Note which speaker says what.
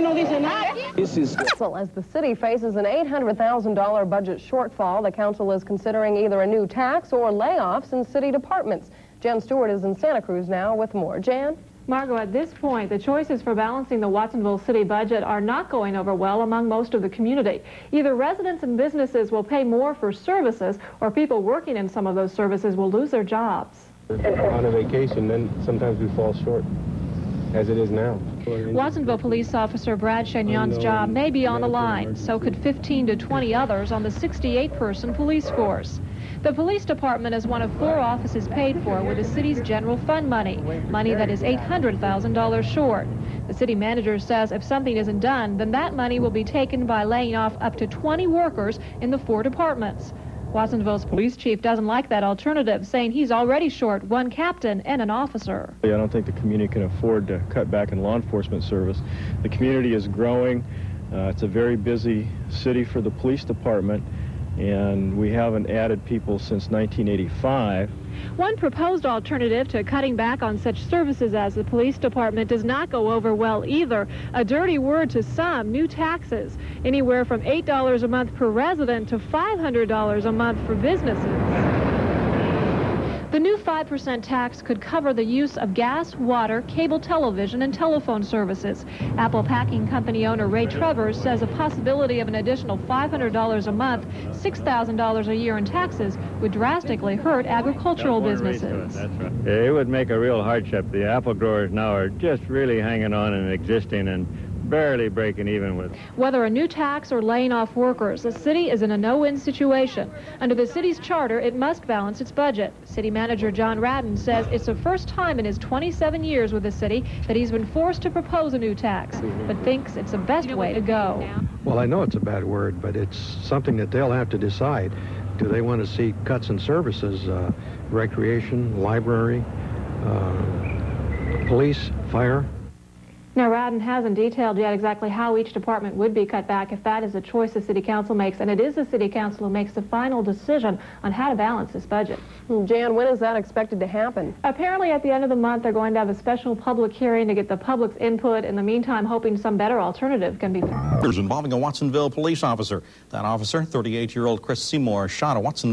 Speaker 1: This is
Speaker 2: as the city faces an $800,000 budget shortfall, the council is considering either a new tax or layoffs in city departments. Jan Stewart is in Santa Cruz now with more. Jan?
Speaker 3: Margot, at this point, the choices for balancing the Watsonville city budget are not going over well among most of the community. Either residents and businesses will pay more for services, or people working in some of those services will lose their jobs.
Speaker 4: On a vacation, then sometimes we fall short, as it is now.
Speaker 3: Watsonville police officer Brad Chagnon's job may be on the line. So could 15 to 20 others on the 68-person police force. The police department is one of 4 offices paid for with the city's general fund money that is $800,000 short. The city manager says if something isn't done, then that money will be taken by laying off up to 20 workers in the 4 departments. Watsonville's police chief doesn't like that alternative, saying he's already short 1 captain and an officer.
Speaker 5: I don't think the community can afford to cut back in law enforcement service. The community is growing. It's a very busy city for the police department, and we haven't added people since 1985.
Speaker 3: One proposed alternative to cutting back on such services as the police department does not go over well either. A dirty word to some: new taxes, anywhere from $8 a month per resident to $500 a month for businesses. The new 5% tax could cover the use of gas, water, cable television, and telephone services. Apple packing company owner Ray Trevor says a possibility of an additional $500 a month, $6,000 a year in taxes, would drastically hurt agricultural businesses.
Speaker 6: That's right. It would make a real hardship. The apple growers now are just really hanging on and existing and barely breaking even with.
Speaker 3: Whether a new tax or laying off workers, the city is in a no-win situation. Under the city's charter, it must balance its budget. City manager John Radden says it's the first time in his 27 years with the city that he's been forced to propose a new tax, but thinks it's the best way to go.
Speaker 7: Well, I know it's a bad word, but it's something that they'll have to decide. Do they want to see cuts in services, recreation, library, police, fire?
Speaker 3: Now, Radden hasn't detailed yet exactly how each department would be cut back if that is a choice the city council makes, and it is the city council who makes the final decision on how to balance this budget.
Speaker 2: Jan, when is that expected to happen?
Speaker 3: Apparently at the end of the month they're going to have a special public hearing to get the public's input. In the meantime, hoping some better alternative can be found.
Speaker 8: Involving a Watsonville police officer. That officer, 38-year-old Chris Seymour, shot a Watsonville